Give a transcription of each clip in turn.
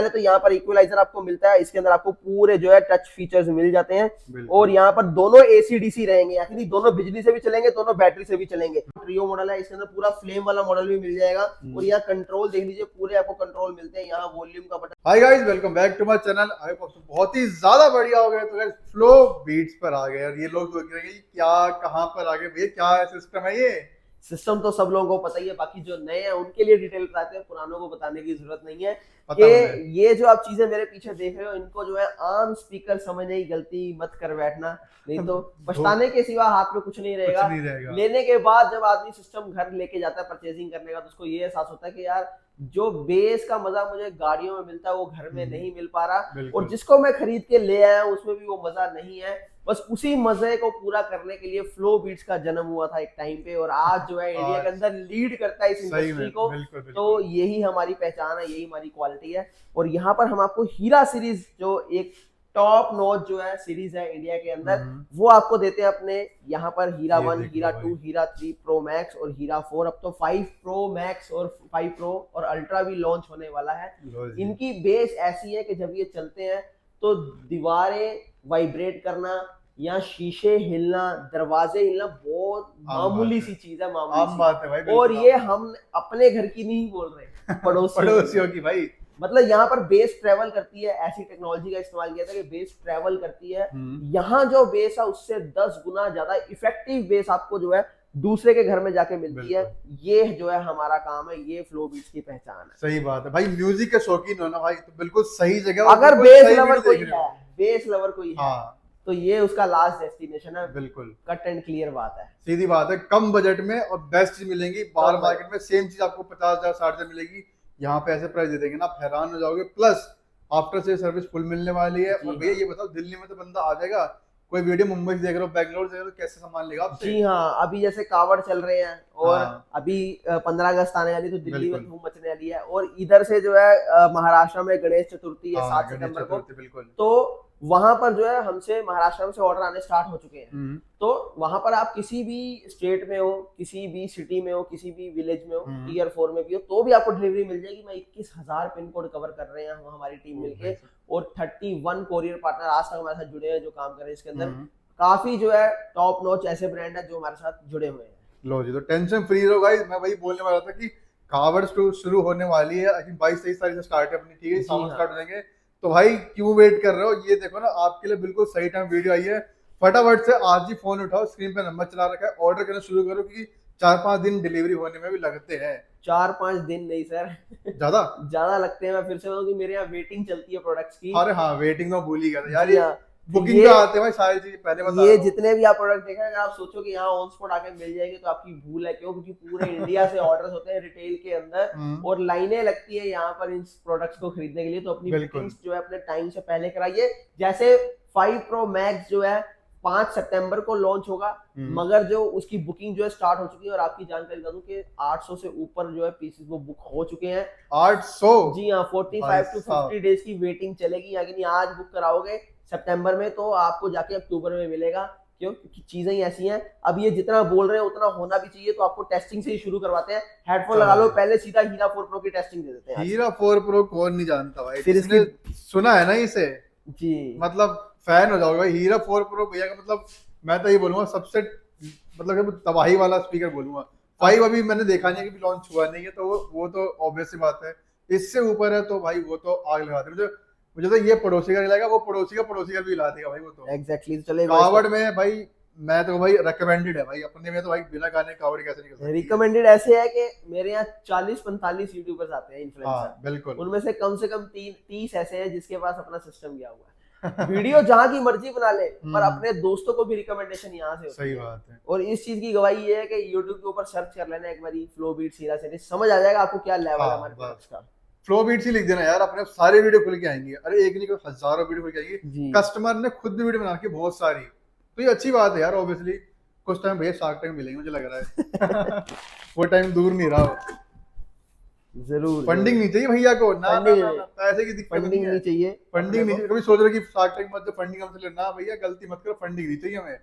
पहले तो यहाँ पर इक्वलाइजर आपको मिलता है, इसके अंदर आपको पूरे जो है टच फीचर्स मिल जाते हैं और यहाँ पर दोनों एसी डीसी रहेंगे, यानी दोनों बिजली से भी चलेंगे, दोनों बैटरी से भी चलेंगे। ट्रियो मॉडल है, इसके अंदर पूरा फ्लेम वाला मॉडल भी मिल जाएगा और यहाँ कंट्रोल देख लीजिए, पूरे आपको कंट्रोल मिलते हैं। यहाँ वॉल्यूम का button. Hi guys, welcome back to my channel. I hope बहुत ही ज्यादा बढ़िया हो गए। तो गाइस फ्लो बीट्स पर आ गए और ये लोग सोच रहे हैं कि क्या कहाँ पर आ गए भैया, क्या सिस्टम है ये। सिस्टम तो सब लोगों को पता ही है, बाकी जो नए हैं उनके लिए डिटेल बताते हैं, पुरानों को बताने की जरूरत नहीं है कि ये जो आप चीजें मेरे पीछे देख रहे हो, इनको जो है आम स्पीकर समझने की गलती मत कर बैठना, नहीं तो पछताने के सिवा हाथ में कुछ नहीं रहेगा। लेने के बाद जब आदमी सिस्टम घर लेके जाता है परचेजिंग करने का, तो उसको ये एहसास होता है कि यार जो बेस का मजा मुझे गाड़ियों में मिलता है वो घर में नहीं मिल पा रहा, और जिसको मैं खरीद के ले आया हूं उसमें भी वो मजा नहीं है। बस उसी मजे को पूरा करने के लिए फ्लो बीट्स का जन्म हुआ था एक टाइम पे, और आज जो है इंडिया के अंदर लीड करता है इस इंडस्ट्री को। तो यही हमारी पहचान है, यही हमारी क्वालिटी है। और यहाँ पर हम आपको हीरा सीरीज, जो एक टॉप नॉच जो है सीरीज है इंडिया के अंदर, वो आपको देते हैं अपने यहाँ पर। हीरा 1, हीरा 2, हीरा 3 प्रो मैक्स और हीरा 4। अब तो 5 प्रो मैक्स और 5 प्रो और अल्ट्रा भी लॉन्च होने वाला है। इनकी बेस ऐसी है कि जब ये चलते हैं तो दीवारें वाइब्रेट करना या शीशे हिलना, दरवाजे हिलना बहुत मामूली सी चीज है, मामूली बात है भाई। और ये हम अपने घर की नहीं बोल रहे, पड़ोसियों की भाई। मतलब यहाँ पर बेस ट्रेवल करती है, ऐसी टेक्नोलॉजी का इस्तेमाल किया था कि बेस ट्रेवल करती है। यहाँ जो बेस है उससे 10 गुना ज्यादा इफेक्टिव बेस आपको जो है दूसरे के घर में जाके मिलती है। ये जो है हमारा काम है, ये फ्लो बीट्स की पहचान है। सही बात है भाई, म्यूजिक के शौकीन हो ना भाई तो बिल्कुल सही जगह। अगर बेस लवर कोई है, बेस लवर कोई है तो ये उसका लास्ट डेस्टिनेशन है। बिल्कुल कट एंड क्लियर बात है, सीधी बात है। कम बजट में और बेस्ट चीज मिलेंगी। बाहर मार्केट में सेम चीज आपको 50,000 60,000 मिलेगी, यहाँ पे ऐसे प्राइस दे देंगे ना, आप हैरान हो जाओगे। प्लस आफ्टर से सर्विस फुल मिलने वाली है। और भैया ये बताओ, दिल्ली में तो बंदा आ जाएगा, कोई वीडियो मुंबई से देख रहे हो, बैंगलोर से देख रहे हो, कैसे सामान लेगा आपसे? जी हाँ, अभी जैसे कावड़ चल रहे हैं और अभी 15 अगस्त आने वाली, तो दिल्ली में धूम मचने वाली है। और इधर से जो है महाराष्ट्र में गणेश चतुर्थी है 7 सितंबर को, तो वहां पर जो है हमसे महाराष्ट्र से ऑर्डर आने स्टार्ट हो चुके हैं। तो वहां पर आप किसी भी स्टेट में हो, किसी भी सिटी में हो, किसी भी विलेज में हो, टियर 4 में भी हो, तो भी आपको डिलीवरी मिल जाएगी। मैं 21,000 पिन कोड कवर कर रहे हैं हमारी टीम मिलके, और 31 कोरियर पार्टनर आज तक हमारे साथ जुड़े हैं जो काम कर रहे हैं इसके अंदर। काफी जो है टॉप नॉच ऐसे ब्रांड है जो हमारे साथ जुड़े हुए हैं। लो जी, तो टेंशन फ्री रहो गाइस। मैं वही बोलने वाला था कि कावड़ शुरू होने वाली है, आई थिंक 22-23 तारीख से स्टार्ट है अपनी, ठीक है, सामान स्टार्ट हो जाएंगे। तो भाई क्यों वेट कर रहे हो? ये देखो ना, आपके लिए बिल्कुल सही टाइम वीडियो आई है। फटाफट से आज ही फोन उठाओ, स्क्रीन पे नंबर चला रखा है, ऑर्डर करना शुरू करो, क्योंकि 4-5 दिन डिलीवरी होने में भी लगते हैं। 4-5 दिन नहीं सर, ज्यादा लगते हैं। मैं फिर से बोलूं कि मेरे यहाँ वेटिंग चलती है प्रोडक्ट्स की। अरे हाँ, वेटिंग तो भूल ही गया था यार। ये बुकिंग पे आते हैं भाई सारी चीज, पहले बता। ये जितने भी आप प्रोडक्ट देख रहे हैं, अगर आप सोचो कि यहाँ ऑन स्पॉट आके मिल जाएंगे तो आपकी भूल है। क्यों? क्योंकि पूरे इंडिया से ऑर्डर्स होते हैं रिटेल के अंदर और लाइनें लगती है यहाँ पर इन प्रोडक्ट्स को खरीदने के लिए। तो अपनी बुकिंग्स जो है अपने टाइम से पहले कराइए। जैसे 5 प्रो मैक्स जो है 5 सितंबर को लॉन्च होगा, मगर जो उसकी बुकिंग जो है स्टार्ट हो चुकी है। और आपकी जानकारी बता दूं कि 800 से ऊपर जो है पीसेस वो बुक हो चुके हैं। 800? जी हाँ, 45 to 50 डेज की वेटिंग चलेगी। यानी आज बुक कराओगे सितंबर में तो आपको जाके अक्टूबर में मिलेगा। क्यों? क्योंकि चीजें ही ऐसी हैं। अब ये जितना बोल रहे हैं उतना होना भी चाहिए, तो आपको टेस्टिंग से ही शुरू करवाते हैं। हेडफोन लगा लो, पहले सीधा हीरा 4 प्रो की टेस्टिंग दे देते हैं। हीरा 4 प्रो कौन नहीं जानता भाई, फिर इसने सुना है ना इसे जी, मतलब फैन हो जाओगे भाई। हीरा 4 प्रो भैया का मतलब मैं तो ये बोलूंगा सबसे मतलब तबाही वाला स्पीकर बोलूंगा। 5 अभी मैंने देखा नहीं है कि लॉन्च हुआ नहीं है, तो वो तो ऑब्वियस सी बात है। इससे ऊपर है तो भाई वो तो आग लगाते हैं। मुझे तो ये पड़ोसी का हिलाएगा, वो पड़ोसी का भी हिला देगा भाई वो तो। एग्जैक्टली चलेगा। कावड़ में भाई मैं तो भाई रिकमेंडेड है भाई, अपने में तो भाई बिना गाने कावड़ कैसे नहीं कर सकते। रिकमेंडेड ऐसे है कि मेरे यहाँ 40-45 यूट्यूबर्स आते हैं, इन्फ्लुएंसर। बिल्कुल, उनमें से कम 30 ऐसे हैं जिसके पास अपना सिस्टम गया हुआ है। वीडियो जहाँ की मर्जी बना ले, पर अपने दोस्तों को भी रिकमेंडेशन यहाँ से होती है। सही बात है। और इस चीज की गवाही ये है कि यूट्यूब के ऊपर सर्च कर लेना एक बारी फ्लो बीट्स हीरा सीरीज, समझ आ जाएगा आपको क्या लेवल है हमारे प्रोडक्ट्स का। फ्लो बीट्स ही लिख देना यार, अपने सारे वीडियो खुल के आएंगे। अरे एक नहीं, हजारों वीडियो खुल के आएंगे। कस्टमर ने खुद भी वीडियो बना के बहुत सारी, तो ये अच्छी बात है यार। ऑब्वियसली कुछ टाइम भैया शार्क टैंक मिलेंगे मुझे लग रहा है। वो टाइम दूर नहीं रहा। जरूर फंडिंग नहीं चाहिए भैया को ना, पैसे की दिक्कत फंडिंग नहीं चाहिए। फंडिंग नहीं चाहिए। कभी सोच रहे कि शार्क टैंक मत फंडिंग हमसे लेना, भैया गलती मत करो, फंडिंग नहीं चाहिए हमें।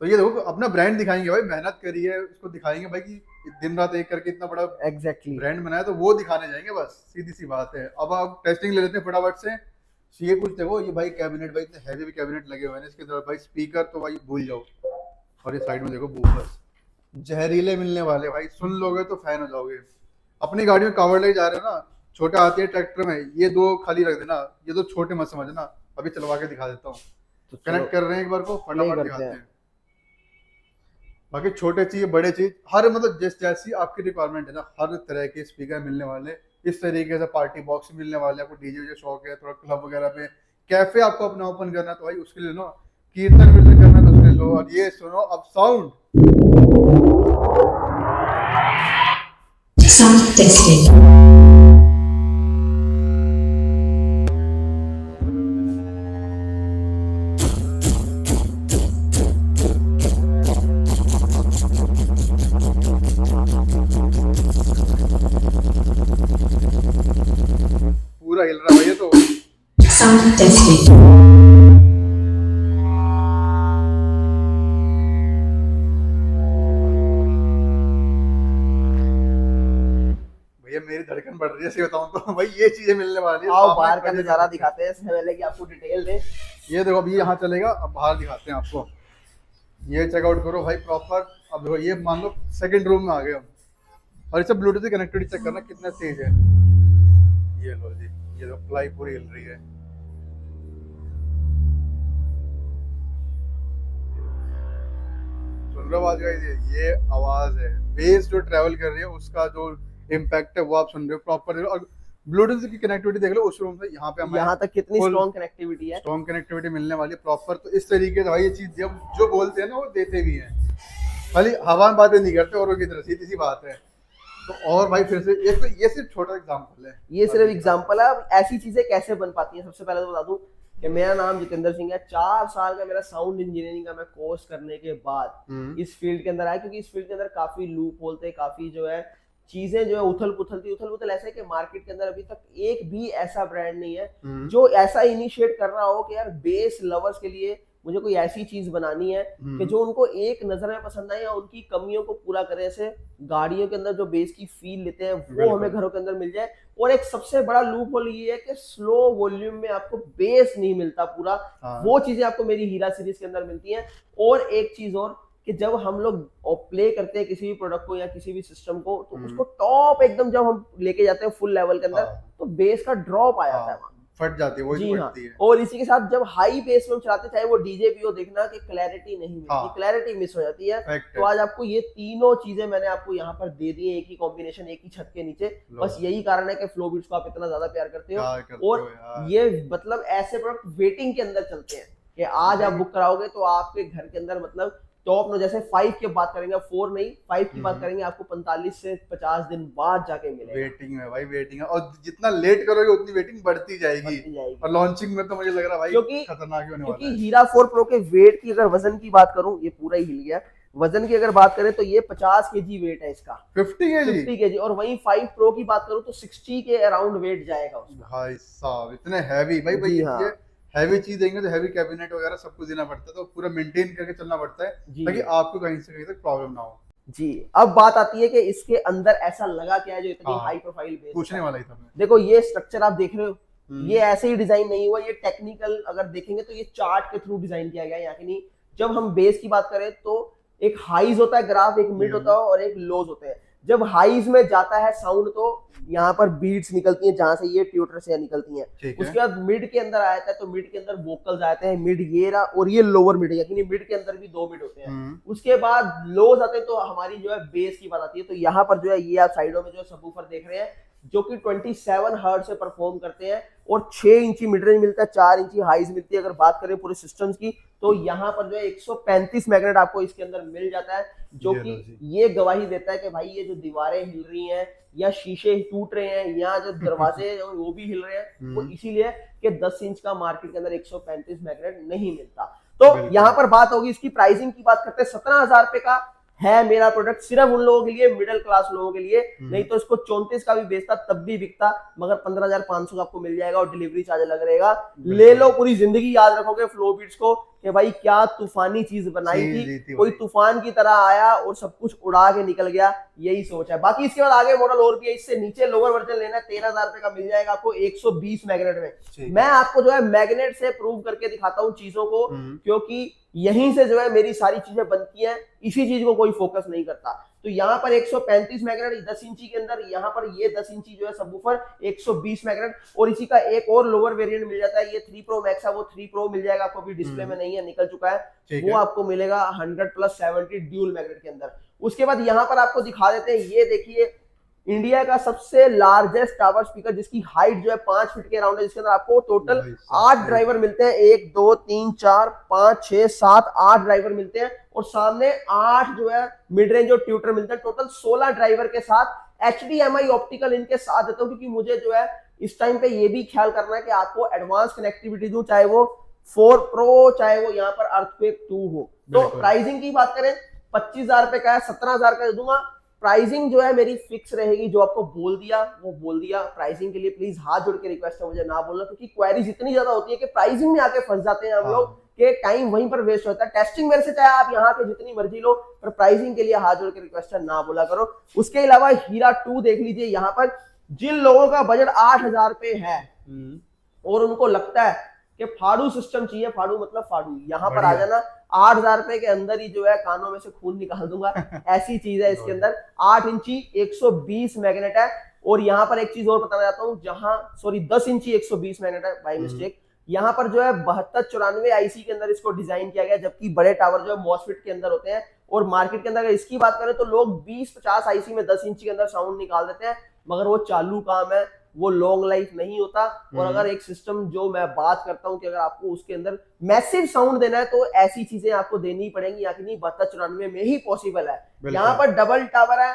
तो ये देखो अपना ब्रांड दिखाएंगे भाई, मेहनत करी है उसको दिखाएंगे भाई कि दिन रात एक करके इतना बड़ा एग्जैक्टली ब्रांड बनाया, तो वो दिखाने जाएंगे बस, सीधी सी बात है। अब आप टेस्टिंग ले लेते हैं फटाफट से। ये कुछ देखो, ये भाई कैबिनेट, भाई इतने हैवी भी कैबिनेट लगे हुए हैं इसके अंदर भाई, स्पीकर तो भाई भूल जाओ। और ये साइड में देखो बूफर्स जहरीले मिलने वाले भाई, सुन लोगे तो फैन हो जाओगे। अपनी गाड़ी में कवर लेके जा रहे हो ना, छोटा आती है ट्रैक्टर में, ये दो खाली रख देना, ये दो छोटे मत समझना। अभी चलवा के दिखा देता हूँ, तो कनेक्ट कर रहे हैं एक बार को, यही फटाफट करते दिखाते हैं। हैं। बाकी छोटे चीज बड़े चीज हर मतलब जैसी आपकी रिक्वायरमेंट है ना, हर तरह के स्पीकर मिलने वाले। इस तरीके से पार्टी बॉक्स मिलने वाले, आपको डीजे जो शौक है, थोड़ा क्लब वगैरह पे, कैफे आपको अपना ओपन करना है तो भाई उसके लिए लो, कीर्तन वीर्तन करना है तो उसके लिए लो। और ये सुनो अब साउंड Sound testing. पूरा हिल रहा है भाई ये तो। Sound testing. भैया मेरी धड़कन बढ़ रही है, सही बताऊं तो भाई ये चीजें मिलने वाली है। आओ सामने बाहर का खड़े नजारा करके। दिखाते हैं इससे पहले कि आपको डिटेल दें। ये देखो अभी यहाँ चलेगा, अब बाहर दिखाते हैं आपको। ये चेकआउट करो भाई प्रॉपर। अब देखो ये मान लो सेकंड रूम में आ गए हम, और इसे ब्लूटूथ की कनेक्टिविटी चेक करना कितना तेज है। ये लो जी, ये तो प्लाई पूरी हिल रही है। सुन रहे हो आवाज गाइस, ये आवाज है, बेस जो ट्रैवल कर रही है उसका जो इम्पैक्ट है वो आप सुन रहे हो प्रॉपर। और ब्लूटूथ की कनेक्टिविटी देख लो उस रूम से यहाँ पे हमें यहाँ तक कितनी full स्ट्रॉन्ग कनेक्टिविटी है। स्ट्रॉन्ग कनेक्टिविटी मिलने वाली है प्रॉपर। तो इस तरीके से भाई ये चीज जब जो बोलते हैं ना वो देते भी हैं, खाली हवा में बातें नहीं करते औरों की तरह, सीधी सी बात है। तो और भाई फिर से ये सिर्फ छोटा एग्जांपल है, ये सिर्फ एग्जांपल है। अब ऐसी चीजें कैसे बन पाती हैं, सबसे पहले तो बता दूं कि मेरा नाम जितेंद्र सिंह है। 4 साल का मेरा साउंड इंजीनियरिंग का मैं कोर्स करने के बाद इस फील्ड के अंदर आया, क्योंकि इस फील्ड के अंदर काफी लूप होल थे, काफी जो है चीजें जो है उथल पुथल ऐसा है कि मार्केट के अंदर अभी तक एक भी ऐसा ब्रांड नहीं है जो ऐसा इनिशिएट कर रहा हो कि यार बेस लवर्स के लिए मुझे कोई ऐसी चीज बनानी है कि जो उनको एक नजर में पसंद आए या उनकी कमियों को पूरा करे। ऐसे गाड़ियों के अंदर जो बेस की फील लेते हैं वो हमें घरों के अंदर मिल जाए। और एक सबसे बड़ा लूप होल ये है कि स्लो वॉल्यूम में आपको बेस नहीं मिलता पूरा, वो चीजें आपको मेरी हीरा सीरीज के अंदर मिलती हैं। और एक चीज और कि जब हम लोग प्ले करते हैं किसी भी प्रोडक्ट को या किसी भी सिस्टम को, तो उसको टॉप एकदम जब हम लेके जाते हैं फुल लेवल के अंदर, तो बेस का ड्रॉप आ जाता है वहाँ, फट जाती है, वो जी हाँ। फटती है। और इसी के साथ जब हाई बेस में हम चलाते, चाहे वो डीजे भी हो, देखना कि क्लैरिटी नहीं मिलती, क्लैरिटी मिस हो जाती है। तो आज आपको ये तीनों चीजें मैंने आपको यहाँ पर दे दी है, एक ही कॉम्बिनेशन, एक ही छत के नीचे। बस यही कारण है कि फ्लो बीट्स को आप इतना ज्यादा प्यार करते हो। और ये मतलब ऐसे प्रोडक्ट वेटिंग के अंदर चलते हैं कि आज आप बुक कराओगे तो आपके घर के अंदर मतलब टॉप में, जैसे 5 की बात करेंगे, 4 नहीं 5 की बात करेंगे, आपको 45 से 50 दिन बाद जाके मिलेगा। वेटिंग है भाई, वेटिंग है। और जितना लेट करोगे उतनी वेटिंग बढ़ती जाएगी। और लॉन्चिंग में तो मुझे लग रहा है भाई खतरनाक होने वाला है। क्योंकि हीरा 4 प्रो के वेट की अगर वजन की बात करूं, ये पूरा ही हिल गया। वजन की अगर बात करें तो ये 50 केजी वेट है इसका, 50 केजी। और वहीं 5 प्रो की बात करूं तो 60 के अराउंड वेट जाएगा उसका। भाई साहब इतने हैवी भाई ये हैवी चीज देंगे तो हैवी कैबिनेट वगैरह सब कुछ देना पड़ता है, तो पूरा मेंटेन करके चलना पड़ता है ताकि आपको कहीं से कहीं तक प्रॉब्लम ना हो। जी, अब बात आती है कि इसके अंदर ऐसा लगा क्या है जो इतनी हाई प्रोफाइल बेस। पूछने वाला ही था मैं। देखो ये स्ट्रक्चर आप देख रहे हो, ये ऐसे ही डिजाइन नहीं हुआ, ये टेक्निकल अगर देखेंगे तो ये चार्ट के थ्रू डिजाइन किया गया है। यहाँ की नहीं, जब हम बेस की बात करें तो एक हाईज होता है ग्राफ, एक मिड होता है और एक लोज होते हैं। जब हाईज में जाता है साउंड तो यहाँ पर बीट्स निकलती हैं, जहां से ये ट्यूटर से निकलती हैं। उसके बाद मिड के अंदर आया था तो मिड के अंदर वोकल्स आते हैं, मिड ये रहा, और ये लोअर मिड है, यानी मिड के अंदर भी 2 मिड होते हैं। उसके बाद लोज आते हैं तो हमारी जो है बेस की बात आती है। तो यहाँ पर जो है ये आप साइडों में जो सबवूफर देख रहे हैं जो कि 27 हर्ट्ज से परफॉर्म करते हैं और 6 इंची मिड रेंज मिलता है, 4 इंची हाइज मिलती है। अगर बात करें पूरे सिस्टम्स की तो यहाँ पर जो है 135 मैग्नेट आपको इसके अंदर मिल जाता है, जो कि ये गवाही देता है कि भाई ये जो दीवारें हिल रही हैं या शीशे टूट रहे हैं या जो दरवाजे वो भी हिल रहे हैं, वो इसीलिए कि 10 इंच का मार्केट के अंदर 135 मैग्नेट नहीं मिलता। तो यहाँ पर बात होगी इसकी प्राइसिंग की बात करते हैं 17,000 रुपए का है मेरा प्रोडक्ट सिर्फ उन लोगों के लिए, मिडिल क्लास लोगों के लिए, नहीं तो इसको 34 का भी बेचता तब भी बिकता, मगर 15,500 का आपको मिल जाएगा और डिलीवरी चार्ज अलग रहेगा। ले लो, पूरी जिंदगी याद रखोगे फ्लो बीट्स को कि भाई क्या तूफानी चीज बनाई थी, कोई तूफान की तरह आया और सब कुछ उड़ा के निकल गया, यही सोच है। बाकी इसके बाद आगे मॉडल और भी है, इससे नीचे लोअर वर्जन लेना है 13,000 रुपए का मिल जाएगा आपको 120 मैग्नेट में। मैं आपको जो है मैग्नेट से प्रूव करके दिखाता हूँ चीजों को, क्योंकि यहीं से जो है मेरी सारी चीजें बनती हैं, इसी चीज को कोई फोकस नहीं करता। तो यहाँ पर 135 मैग्नेट 10 इंची के अंदर, यहाँ पर ये 10 इंची जो है सबवूफर 120 मैग्नेट, और इसी का एक और लोअर वेरिएंट मिल जाता है, ये 3 प्रो मैक्स है, वो 3 प्रो मिल जाएगा आपको, अभी डिस्प्ले में नहीं है, निकल चुका है, वो आपको मिलेगा 100+70 ड्यूल मैग्नेट के अंदर। उसके बाद यहाँ पर आपको दिखा देते हैं, ये देखिए इंडिया का सबसे लार्जेस्ट टावर स्पीकर, जिसकी हाइट जो है 5 फीट के अराउंड है, जिसके अंदर आपको टोटल 8 ड्राइवर मिलते हैं, 1 2 3 4 5 6 7 8 ड्राइवर मिलते हैं, और सामने 8 जो है मिड रेंज और ट्यूटर मिलते हैं, टोटल 16 ड्राइवर के साथ HDMI ऑप्टिकल इनके साथ देता हूँ, क्योंकि मुझे जो है इस टाइम पे ये भी ख्याल करना है कि आपको एडवांस कनेक्टिविटी दूं, चाहे वो 4 प्रो चाहे वो यहाँ पर अर्थक्वेक 2 हो। तो प्राइसिंग की बात करें 25,000 रुपए का है, 17,000 का दे दूंगा। प्राइसिंग जो है मेरी फिक्स रहेगी, जो आपको बोल दिया वो बोल दिया। प्राइसिंग के लिए प्लीज हाथ जोड़ के रिक्वेस्ट है मुझे ना बोलना, क्योंकि क्वेरीज इतनी ज्यादा होती है कि प्राइसिंग में आके फंस जाते हैं हम लोग, के टाइम वहीं पर वेस्ट होता है। टेस्टिंग मेरे से चाहे आप यहाँ पे जितनी मर्जी लो, पर प्राइसिंग के लिए हाथ जोड़ के रिक्वेस्ट है ना बोला करो। उसके अलावा हीरा 2 देख लीजिए, यहाँ पर जिन लोगों का बजट 8,000 रुपए है और उनको लगता है कि फाड़ू सिस्टम चाहिए, फाड़ू मतलब फाड़ू, यहाँ पर आ जाना, 8,000 रुपए के अंदर ही जो है कानों में से खून निकाल दूंगा, ऐसी चीज है इसके अंदर। 8 इंची 120 मैग्नेट है, और यहाँ पर एक चीज और बताना चाहता हूँ, जहां 10 इंची 120 मैग्नेट है बाय मिस्टेक, यहाँ पर जो है 7294 आईसी के अंदर इसको डिजाइन किया गया, जबकि बड़े टावर जो है मॉसफेट के अंदर होते हैं। और मार्केट के अंदर अगर इसकी बात करें तो लोग 20-50 आईसी में 10 इंची के अंदर साउंड निकाल देते हैं, मगर वो चालू काम है, वो लॉन्ग लाइफ नहीं होता। और अगर एक सिस्टम जो मैं बात करता हूं कि अगर आपको उसके अंदर मैसिव साउंड देना है तो ऐसी चीजें आपको देनी पड़ेंगी, या कि नहीं 7294 में ही पॉसिबल है। यहाँ पर डबल टावर है,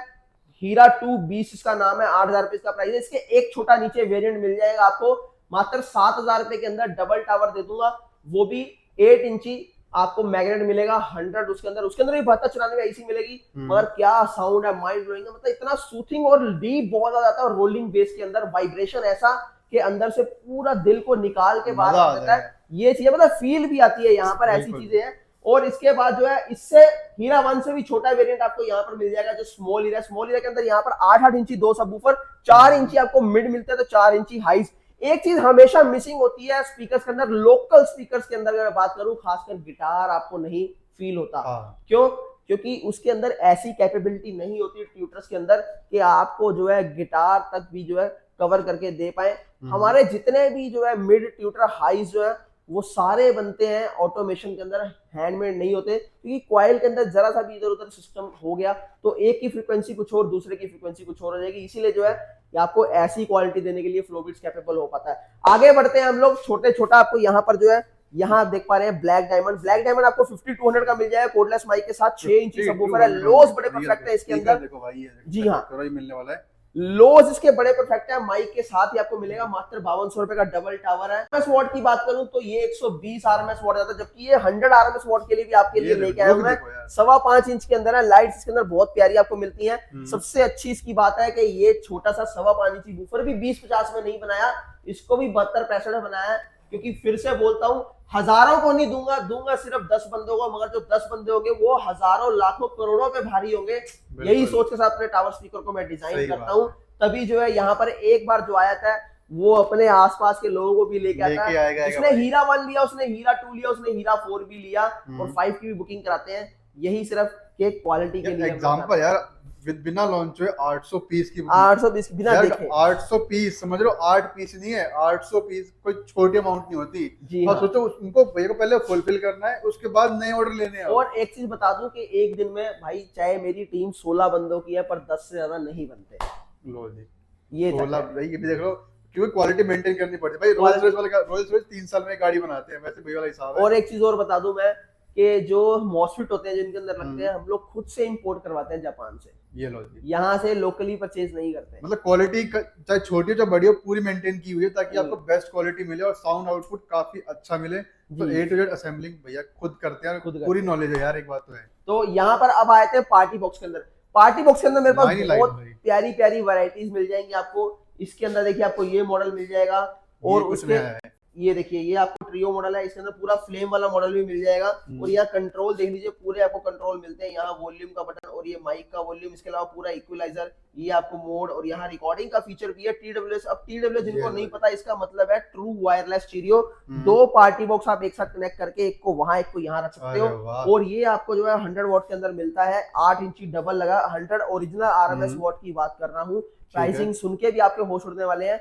हीरा 2 20 इसका नाम है, 8,000 रुपए इसका प्राइस है। इसके एक छोटा नीचे वेरिएंट मिल जाएगा आपको मात्र 7,000 रुपए के अंदर, डबल टावर दे दूंगा, वो भी 8 इंची आपको मैग्नेट मिलेगा 100 उसके अंदर भी 7294 आईसी मिलेगी, मगर क्या साउंड है, माइंड ब्लोइंग है, मतलब इतना सूथिंग और डीप बहुत ज्यादा आता है, और रोलिंग बेस के अंदर वाइब्रेशन ऐसा कि अंदर से पूरा दिल को निकाल के बाहर आ जाता है। ये चीजें मतलब फील भी आती है यहाँ पर, ऐसी चीजें हैं। और इसके बाद जो है इससे हीरा 1 से भी छोटा वेरिएंट आपको यहाँ पर मिल जाएगा, जो स्मॉल हीरा के अंदर यहाँ पर 8 इंची 2 सबवूफर, 4 इंची आपको मिड मिलता है, तो 4 इंची हाइस। एक चीज हमेशा मिसिंग होती है स्पीकर्स के अंदर, लोकल स्पीकर्स के अंदर अगर बात करूं, खासकर गिटार आपको नहीं फील होता। क्यों? क्योंकि उसके अंदर ऐसी कैपेबिलिटी नहीं होती ट्यूटर्स के अंदर कि आपको जो है गिटार तक भी जो है कवर करके दे पाए। हमारे जितने भी जो है मिड ट्यूटर हाइज जो है वो सारे बनते हैं ऑटोमेशन के अंदर, हैंडमेड नहीं होते, क्योंकि कॉइल के अंदर जरा सा भी इधर उधर सिस्टम हो गया तो एक की फ्रीक्वेंसी कुछ और, दूसरे की फ्रीक्वेंसी कुछ और हो जाएगी। इसीलिए जो है आपको ऐसी क्वालिटी देने के लिए फ्लो बीट्स कैपेबल हो पाता है। आगे बढ़ते हैं हम लोग, छोटा आपको यहाँ पर जो है, यहाँ देख पा रहे हैं ब्लैक डायमंड आपको 5200 का मिल जाएगा कोडलेस माइक के साथ, 6 इंची सबवूफर है, लोज बड़े परफेक्ट है इसके अंदर, देखो भाई ये जी हाँ मिलने वाला है, लोज इसके बड़े परफेक्ट है, माइक के साथ ही आपको मिलेगा मात्र 5200 रुपए का डबल टावर है। आरएमएस वॉट की बात करूं तो ये 120 आरएमएस वॉट जाता है, जबकि ये 100 आरएमएस वॉट के लिए भी आपके लिए लेके आया हूं मैं। 5.25 इंच के अंदर है, लाइट्स इसके अंदर बहुत प्यारी आपको मिलती हैं। सबसे अच्छी इसकी बात है कि ये छोटा सा 5.25 इंची बूफर भी 20-50 में नहीं बनाया, इसको भी 72-65 में बनाया, क्योंकि फिर से बोलता हूं हजारों को नहीं दूंगा सिर्फ 10 बंदों को, मगर जो 10 बंदे होंगे वो हजारों लाखों करोड़ों पे भारी होंगे। यही सोच के साथ अपने टावर स्पीकर को मैं डिजाइन करता हूं, तभी जो है यहाँ पर एक बार जो आया था वो अपने आसपास के लोगों को भी लेके आता है। उसने हीरा 1 लिया, उसने हीरा 2 लिया, उसने हीरा 4 भी लिया, और 5 की भी बुकिंग कराते हैं, यही सिर्फ केक क्वालिटी के लिए। एग्जांपल यार, बिना लॉन्च हुए 800 पीस की, 800 पीस बिना देखे 800 पीस, समझ लो 8 पीस नहीं है, 800 पीस कोई छोटी अमाउंट नहीं होती जी। और सोचो उनको पहले फुलफिल करना है, उसके बाद नए ऑर्डर लेने हैं। और एक चीज बता दूं कि एक दिन में भाई चाहे मेरी टीम 16 बंदों की है, पर 10 से ज्यादा नहीं बनते। लो जी, ये 16 भाई, ये भी देख लो, क्योंकि क्वालिटी मेंटेन करनी पड़ती है भाई। रोल्स रॉयस 3 साल में गाड़ी बनाते हैं, वैसे भाई वाला हिसाब है। और एक चीज और बता दूं मैं कि जो मॉसफेट होते हैं जिनके अंदर लगते हैं, हम लोग खुद से इंपोर्ट करवाते हैं जापान से। ये लो जी, यहाँ से लोकली परचेज नहीं करते हैं। मतलब क्वालिटी चाहे छोटी हो चाहे बड़ी हो पूरी मेंटेन की हुई है ताकि आपको बेस्ट क्वालिटी मिले और साउंड आउटपुट काफी अच्छा मिले। तो जी। A to Z असेंबलिंग भैया खुद करते हैं और खुद करते पूरी हैं। नॉलेज है यार, एक बात तो है। तो यहाँ पर अब आए थे पार्टी बॉक्स के अंदर। पार्टी बॉक्स के अंदर मेरे पास लाइन ही लाइन बहुत भाई। प्यारी प्यारी वैरायटीज मिल जाएंगी आपको। इसके अंदर देखिए आपको ये मॉडल मिल जाएगा और ये कुछ उसके नया है। ये देखिए ये आपको ट्रियो मॉडल है, इसके अंदर पूरा फ्लेम वाला मॉडल भी मिल जाएगा। और यहाँ कंट्रोल देख लीजिए, पूरे आपको कंट्रोल मिलते हैं। यहाँ वॉल्यूम का बटन और ये माइक का वॉल्यूम, इसके अलावा पूरा इक्वलाइजर, ये आपको मोड और यहाँ रिकॉर्डिंग का फीचर भी है। TWS, अब TWS जिनको नहीं पता इसका मतलब है true wireless stereo. 2 party box आप एक साथ कनेक्ट करके एक को वहां एक को यहाँ रख सकते हो। और ये आपको जो है 100 वॉट के अंदर मिलता है, 8 इंची डबल लगा, 100 ओरिजिनल RMS वॉट की बात कर रहा हूँ। प्राइसिंग सुन के भी आपके होश उड़ने वाले हैं।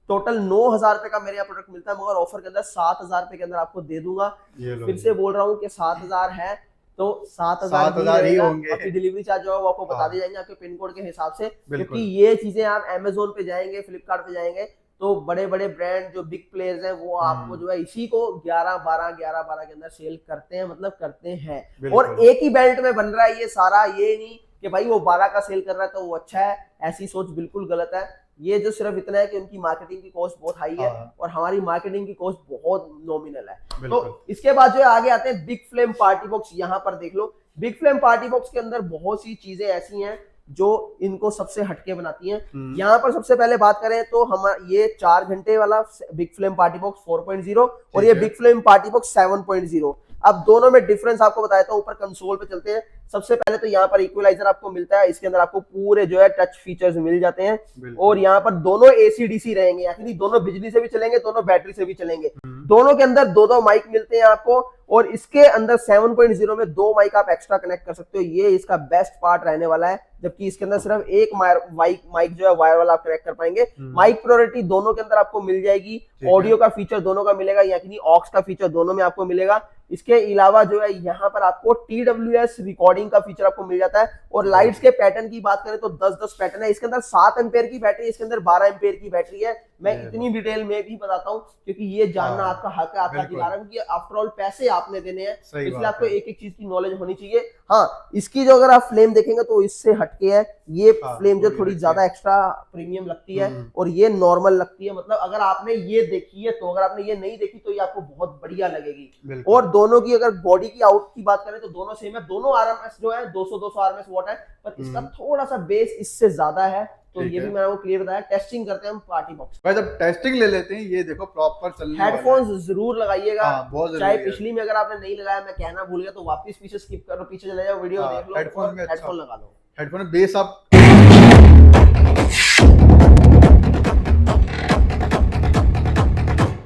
टोटल 9,000 रुपए का मेरे यहाँ प्रोडक्ट मिलता है, मगर ऑफर के अंदर 7,000 रुपए के अंदर आपको दे दूंगा। फिर से बोल रहा हूँ कि 7,000 है तो 7,000 ही होंगे। आपकी डिलीवरी चार्ज जो है वो आपको बता दिए जाएंगे आपके पिन कोड के हिसाब से, क्योंकि ये चीजें आप Amazon पे जाएंगे, फ्लिपकार्ट पे जाएंगे तो बड़े बड़े ब्रांड जो बिग प्लेयर्स हैं वो आपको जो है इसी को 11-12 के अंदर सेल करते हैं, मतलब करते हैं। और एक ही बेल्ट में बन रहा है ये सारा, ये नहीं कि भाई वो 12 का सेल कर रहा है तो वो अच्छा है, ऐसी सोच बिल्कुल गलत है। ये जो सिर्फ इतना है कि उनकी मार्केटिंग की कॉस्ट बहुत हाई है और हमारी मार्केटिंग की कॉस्ट बहुत नॉमिनल है। तो इसके बाद जो है आगे आते हैं बिग फ्लेम पार्टी बॉक्स। यहाँ पर देख लो, बिग फ्लेम पार्टी बॉक्स के अंदर बहुत सी चीजें ऐसी हैं जो इनको सबसे हटके बनाती हैं। यहाँ पर सबसे पहले बात करें तो हम ये 4 घंटे वाला बिग फ्लेम पार्टी बॉक्स 4.0 और ये बिग फ्लेम पार्टी बॉक्स 7.0। अब दोनों में डिफरेंस आपको बताया था। ऊपर कंसोल पे चलते हैं। सबसे पहले तो यहाँ पर इक्वलाइजर आपको मिलता है, इसके अंदर आपको पूरे जो है टच फीचर्स मिल जाते हैं। और यहाँ पर दोनों AC/DC रहेंगे, यानी दोनों बिजली से भी चलेंगे, दोनों बैटरी से भी चलेंगे। दोनों के अंदर 2-2 माइक मिलते हैं आपको और इसके अंदर 7.0 में 2 माइक आप एक्स्ट्रा कनेक्ट कर सकते हो। ये इसका बेस्ट पार्ट रहने वाला है, जबकि इसके अंदर सिर्फ एक माइक जो है वायर वाला आप कनेक्ट कर पाएंगे। माइक प्रायोरिटी दोनों के अंदर आपको मिल जाएगी। ऑडियो का फीचर दोनों का मिलेगा, यानी ऑक्स का फीचर दोनों में आपको मिलेगा। इसके अलावा जो है यहाँ पर आपको TWS रिकॉर्डिंग का फीचर आपको मिल जाता है। और लाइट्स के पैटर्न की बात करें तो 10-10 पैटर्न है। इसके अंदर 7 एम्पेयर की बैटरी, इसके अंदर 12 एम्पेयर की बैटरी है। मैं इतनी डिटेल में भी बताता हूँ क्योंकि ये जानना आपका हक है, आपका अधिकार है, क्योंकि आफ्टर ऑल पैसे आपने देने हैं, इसलिए आपको एक एक चीज की नॉलेज होनी चाहिए। हाँ, इसकी जो अगर आप फ्लेम देखेंगे तो इससे हटके है। ये फ्लेम जो थोड़ी ज्यादा एक्स्ट्रा प्रीमियम लगती है और ये नॉर्मल लगती है। मतलब अगर आपने ये देखी है तो, अगर आपने ये नहीं देखी तो ये आपको बहुत बढ़िया लगेगी। और दोनों की अगर बॉडी की आउट की बात करें तो दोनों सेम है। दोनों RMS जो है 200 RMS वॉट है, पर इसका थोड़ा सा बेस इससे ज्यादा है। तो ये भी मैंने वो क्लियर बताया। टेस्टिंग करते हैं हम पार्टी बॉक्स। भाई जब टेस्टिंग ले लेते हैं, ये देखो प्रॉपर चलने हेडफोन्स जरूर लगाइएगा। चाहे है। पिछली में अगर आपने नहीं लगाया, मैं कहना भूल गया, तो वापस पीछे स्किप करो, पीछे चले जाओ, वीडियो देख लो, हेडफोन में हेडफोन लगा लो। हेडफोन में बेस आप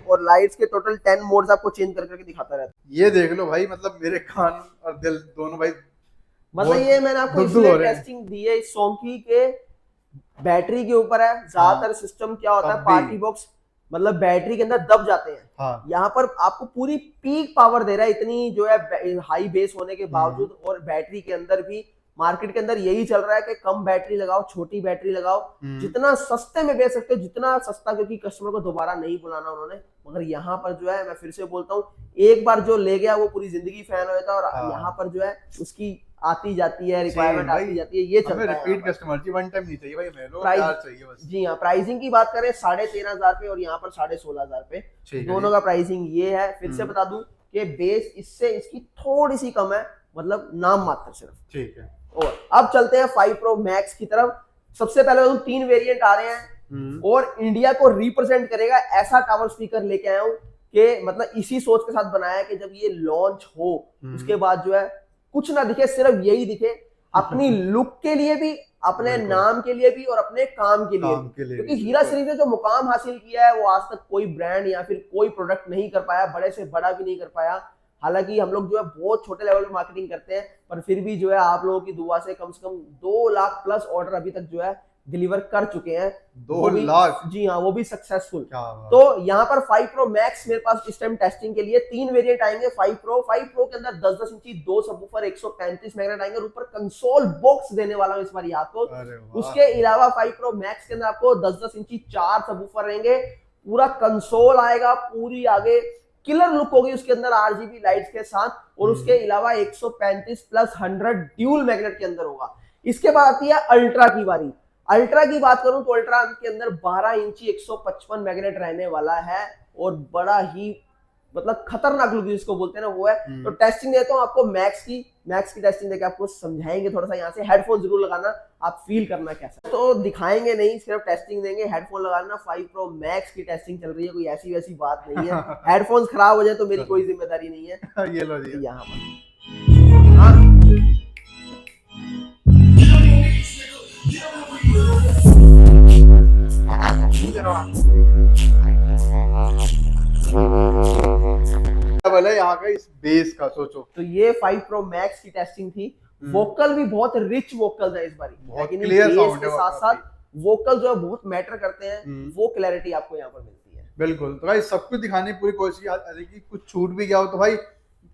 और लाइट्स के टोटल 10 मोड्स आपको चेंज करके दिखाता रहता है। ये देख लो भाई, मतलब मेरे कान और दिल दोनों भाई, मतलब ये मैंने आपको इसलिए टेस्टिंग दी है इस सोंकी के बैटरी के ऊपर है। ज्यादातर सिस्टम क्या होता है, पार्टी बॉक्स मतलब बैटरी के अंदर दब जाते हैं। यहाँ पर आपको पूरी पीक पावर दे रहा है, इतनी जो है हाई बेस होने के बावजूद। और बैटरी के अंदर भी मार्केट के अंदर यही चल रहा है कि कम बैटरी लगाओ, छोटी बैटरी लगाओ, जितना सस्ते में बेच सकते हो, जितना सस्ता, क्योंकि कस्टमर को दोबारा नहीं बुलाना उन्होंने। मगर यहाँ पर जो है, मैं फिर से बोलता हूँ, एक बार जो ले गया वो पूरी जिंदगी फैन हो जाता है। और यहाँ पर जो है उसकी आती जाती है, रिक्वायरमेंट आती जाती है, ये चलता है। रिपीट कस्टमर जी, वन टाइम नहीं चाहिए भाई, हमें प्यार चाहिए बस। जी हाँ, प्राइसिंग की बात करें 13,500 पे और यहाँ पर 16,500 पे, दोनों का प्राइसिंग ये है। फिर से बता दूं कि बेस इससे इसकी थोड़ी सी कम है, मतलब नाम मात्र सिर्फ। ठीक है। और अब चलते हैं 5 Pro Max की तरफ। सबसे पहले तो 3 वेरिएंट आ रहे हैं और इंडिया को रिप्रेजेंट करेगा ऐसा टावर स्पीकर लेके आया हूँ कि मतलब इसी सोच के साथ बनाया कि जब ये लॉन्च हो उसके बाद जो है कुछ ना दिखे, सिर्फ यही दिखे, अपनी लुक के लिए भी, अपने नाम के लिए भी और अपने काम के लिए भी। क्योंकि हीरा सीरीज ने जो मुकाम हासिल किया है वो आज तक कोई ब्रांड या फिर कोई प्रोडक्ट नहीं कर पाया, बड़े से बड़ा भी नहीं कर पाया। हालांकि हम लोग जो है बहुत छोटे लेवल पे मार्केटिंग करते हैं, पर फिर भी जो है आप लोगों की दुआ से कम 2 लाख प्लस ऑर्डर अभी तक जो है डिलीवर कर चुके हैं। 2 लाख? जी हाँ, वो भी सक्सेसफुल। तो यहाँ पर 5 Pro Max मेरे पास इस टाइम टेस्टिंग के लिए 3 वेरिएंट आएंगे। 5 Pro के अंदर 10-10 इंची 2 सबवूफर 135 मैग्नेट आएंगे और ऊपर कंसोल बॉक्स देने वाला हूँ इस बार आपको। उसके अलावा 5 Pro Max के अंदर आपको 10-10 इंची 4 सबवूफर रहेंगे, पूरा कंसोल आएगा, पूरी आगे किलर लुक होगी उसके अंदर RGB लाइट्स के साथ। और उसके अलावा 135 प्लस 100 ड्यूल मैग्नेट के अंदर होगा। इसके बाद आती है अल्ट्रा की बारी। अल्ट्रा की बात करूं तो अल्ट्रा के अंदर 12 इंची 155 मैग्नेट रहने वाला है और बड़ा ही मतलब खतरनाक लुक जिसको बोलते हैं ना वो है। तो टेस्टिंग देता हूं आपको मैक्स की टेस्टिंग देके आपको समझाएंगे थोड़ा सा। यहाँ से हेडफोन जरूर लगाना, आप फील करना कैसा। तो दिखाएंगे नहीं, सिर्फ टेस्टिंग देंगे। हेडफोन लगाना। 5 Pro Max की टेस्टिंग चल रही है, कोई ऐसी वैसी बात नहीं है। हेडफोन्स खराब हो जाए तो मेरी कोई जिम्मेदारी नहीं है। ये लो जी। यहाँ पर हाँ है यहाँ का इस बेस का सोचो। तो ये 5 Pro Max की टेस्टिंग थी। वोकल भी बहुत रिच वोकल है इस बार, बहुत लेकिन clear बेस sound के है साथ वोकल साथ वोकल जो है बहुत मैटर करते हैं। वो क्लैरिटी आपको यहाँ पर मिलती है। बिल्कुल। तो भाई सब कुछ दिखाने की पूरी कोशिश की। अरे कि कुछ छूट भी गया हो तो भाई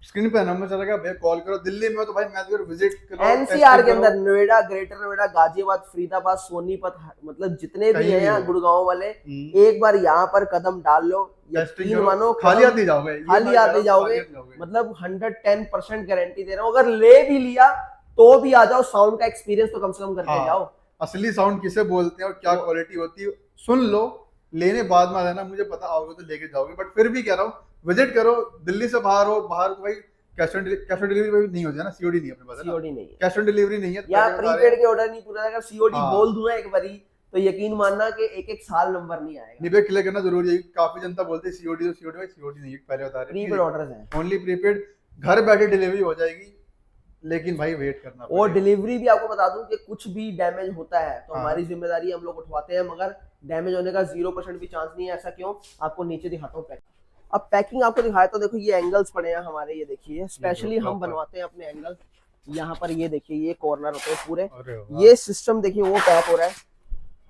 स्क्रीन पे नंबर चला गया, भैया कॉल करो। दिल्ली में हो तो भाई मैं तो विजिट करो। एनसीआर के अंदर नोएडा, ग्रेटर नोएडा, गाजियाबाद, फरीदाबाद, सोनीपत, मतलब जितने भी हैं यहाँ गुड़गांव वाले, एक बार यहाँ पर कदम डाल लो, यकीन मानो खाली हाथ नहीं जाओगे, खाली हाथ नहीं जाओगे। मतलब 110% गारंटी दे रहा हूँ। अगर ले भी लिया तो भी आ जाओ, साउंड का एक्सपीरियंस तो कम से कम करके जाओ। असली साउंड किसे बोलते हैं और क्या क्वालिटी होती है सुन लो। लेने बाद में आ जाना, मुझे पता आओगे तो लेके जाओगे, बट फिर भी कह रहा हूँ विजिट करो। दिल्ली से बाहर हो, बाहर तो भाई कैश ऑन डिलीवरी नहीं होती है ना, सीओडी नहीं है अपने पास, सीओडी नहीं है, कैश ऑन डिलीवरी नहीं है या प्रीपेड के ऑर्डर नहीं पूरा। अगर सीओडी बोल दूं एक बारी तो यकीन मानना कि एक साल नंबर नहीं आएगा। नहीं पे क्लियर करना जरूरी है। काफी जनता बोलते है सीओडी तो सीओडी, भाई सीओडी नहीं है, पहले बता रहे प्रीपेड ऑर्डर्स हैं, ओनली प्रीपेड। घर बैठे डिलीवरी हो जाएगी, लेकिन भाई वेट करना पड़ेगा। और डिलीवरी भी आपको बता दूं कि कुछ भी डैमेज होता है तो हमारी जिम्मेदारी हम लोग उठवाते हैं, मगर डैमेज होने का 0% भी चांस नहीं है। ऐसा क्यों? आपको नीचे दिखाता हूँ पैकिंग। अब पैकिंग आपको दिखाया तो देखो ये एंगल्स पड़े हैं हमारे, ये देखिए स्पेशली हम बनवाते हैं अपने एंगल। यहाँ पर ये देखिए ये कॉर्नर होते हैं पूरे, ये सिस्टम देखिए वो पैक हो रहा है।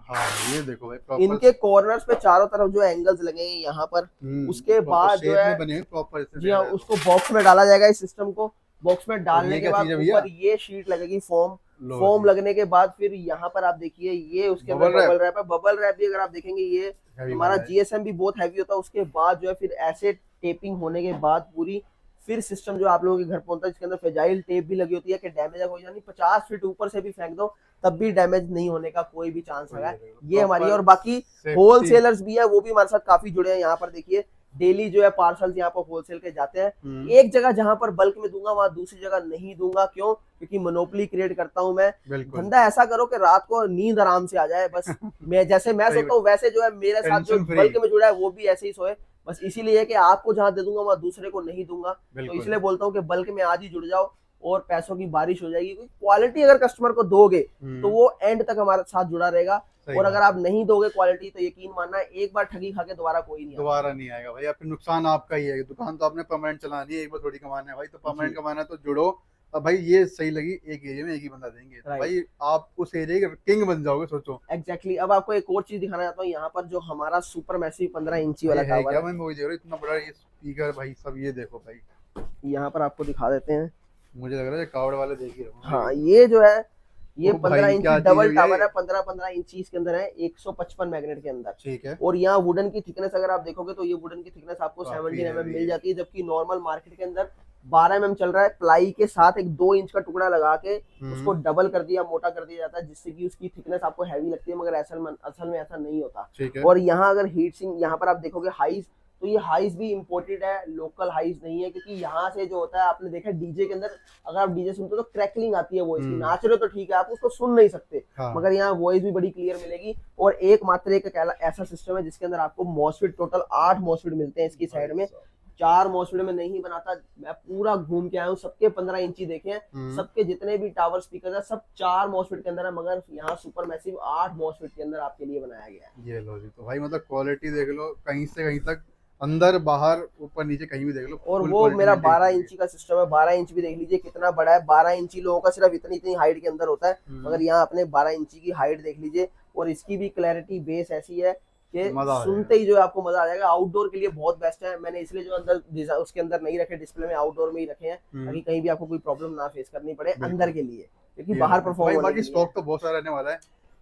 हाँ ये देखो भाई इनके कॉर्नर्स पे चारों तरफ जो एंगल्स लगेंगे यहाँ पर। उसके बाद जो है जी हाँ, उसको बॉक्स में डाला जाएगा। इस सिस्टम को बॉक्स में डालने के बाद ऊपर ये शीट लगेगी फोम लगने के बाद फिर यहाँ पर आप देखिए ये उसके अंदर बबल रैप है। बबल रैप भी अगर आप देखेंगे ये हमारा जीएसएम भी बहुत हैवी होता है। उसके बाद जो है फिर ऐसे टेपिंग होने के बाद पूरी फिर सिस्टम जो आप लोगों के घर पहुंचता है, जिसके अंदर फ्रेजाइल टेप भी लगी होती है कि डैमेज हो जाए। 50 फीट ऊपर से भी फेंक दो तब भी डैमेज नहीं होने का कोई भी चांस है। ये हमारी, और बाकी होलसेलर्स भी है वो भी हमारे साथ काफी जुड़े हैं। यहाँ पर देखिए डेली जो है पार्सल्स यहाँ पर होलसेल के जाते हैं। एक जगह जहां पर बल्क में दूंगा वहां दूसरी जगह नहीं दूंगा। क्यों? क्योंकि मोनोपोली क्रिएट करता हूं मैं। धंधा ऐसा करो कि रात को नींद आराम से आ जाए बस। मैं जैसे मैं सोता हूँ वैसे जो है मेरे साथ जो बल्क में जुड़ा है वो भी ऐसे ही सोए। बस इसीलिए कि आपको जहां दे दूंगा वहां दूसरे को नहीं दूंगा। तो इसलिए बोलता हूँ कि बल्क में आज ही जुड़ जाओ और पैसों की बारिश हो जाएगी। क्वालिटी अगर कस्टमर को दोगे तो वो एंड तक हमारे साथ जुड़ा रहेगा। और अगर आप नहीं दोगे क्वालिटी तो यकीन मानना एक बार ठगी खा के दोबारा कोई नहीं आएगा भाई। आपके नुकसान आपका ही है। दुकान तो आपने परमानेंट चलानी है, एक बार थोड़ी कमाना है भाई। तो परमानेंट कमाना है तो जुड़ो। अब भाई ये सही लगी, एक एरिया में एक ही बंदा देंगे तो भाई आप उस एरिया के किंग बन जाओगे, सोचो। एग्जैक्टली। अब आपको एक और चीज दिखाना चाहता हूँ। यहाँ पर जो हमारा सुपर मैसिव 15 इंची वाला टावर है, मैं वही देख रहा हूँ, इतना बड़ा ये स्पीकर भाई सब। ये देखो भाई, यहाँ पर आपको दिखा देते हैं। मुझे लग रहा है कावड़ वाले देख ही रहे हो। हाँ ये जो है ये 15 इंची डबल टावर है। 15 इंची इसके अंदर है, 155 मैग्नेट के अंदर। ठीक है। और यहाँ वुडन की थिकनेस अगर आप देखोगे तो ये वुडन की थिकनेस आपको 17 mm मिल जाती है, जबकि नॉर्मल मार्केट के अंदर 12 mm चल रहा है। प्लाई के साथ एक 2 इंच का टुकड़ा लगा के उसको डबल कर दिया, मोटा कर दिया जाता है, जिससे कि उसकी थिकनेस आपको हैवी लगती है, मगर असल में ऐसा नहीं होता। और यहाँ अगर हीट सिंक यहाँ पर आप देखोगे हाइज, तो ये हाइज भी इम्पोर्टेड है, लोकल हाइज नहीं है। क्योंकि यहाँ से जो होता है आपने देखा डीजे के अंदर, अगर आप डीजे सुनते हो तो क्रैकलिंग आती है वॉइस की। नाच रहे हो तो ठीक है आप उसको सुन नहीं सकते, मगर यहाँ वॉइस भी बड़ी क्लियर मिलेगी। और एकमात्र एक ऐसा सिस्टम है जिसके अंदर आपको मॉसफेट टोटल 8 मॉसफेट मिलते हैं इसकी साइड में। 4 मॉसफेट में नहीं बनाता। मैं पूरा घूम के आया हूँ, सबके 15 इंची देखे हैं। सबके जितने भी टावर स्पीकर है सब 4 मॉसफेट के अंदर है, मगर यहाँ सुपर मैसिव 8 मॉसफेट के अंदर आपके लिए बनाया गया है। ये लो जी। तो भाई मतलब क्वालिटी देख लो, कहीं से कहीं तक, अंदर बाहर ऊपर नीचे कहीं भी देख लो। और वो मेरा 12 इंची का सिस्टम है। 12 इंच भी देख लीजिए कितना बड़ा है। 12 इंची लोगों का सिर्फ इतनी हाइट के अंदर होता है, मगर यहाँ अपने 12 इंची की हाइट देख लीजिए। और इसकी भी क्लैरिटी बेस ऐसी है कि सुनते ही जो है आपको मजा आ जाएगा। आउटडोर के लिए बहुत बेस्ट है। मैंने इसलिए जो अंदर उसके अंदर नहीं रखे डिस्प्ले में, आउटडोर में ही रखे हैं, ताकि कहीं भी आपको कोई प्रॉब्लम ना फेस करनी पड़े अंदर के लिए, क्योंकि बाहर परफॉर्म। बाकी स्टॉक तो बहुत सारा रहने वाला है,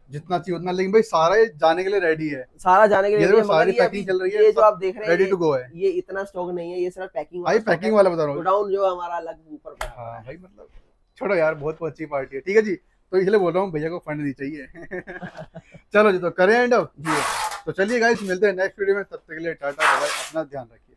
जितना चाहिए उतना। लेकिन भाई सारा ये जाने के लिए रेडी है, सारा जाने के लिए रेडी है। सारी पैकिंग चल रही है, ये जो आप देख रहे हैं रेडी टू गो है। ये इतना स्टॉक नहीं है, ये सिर्फ पैकिंग भाई पैकिंग वाला बता रहा हूँ। गोडाउन जो हमारा अलग ऊपर। हाँ भाई मतलब छोड़ो यार, बहुत अच्छी पार्टी है। ठीक है जी, तो इसलिए बोल रहा हूँ भैया को फंड नहीं चाहिए। चलो जी, तो करें एंड अब जी। तो चलिए गाइस, मिलते हैं नेक्स्ट वीडियो में, तब तक के लिए टाटा बाय बाय, अपना ध्यान रखिए।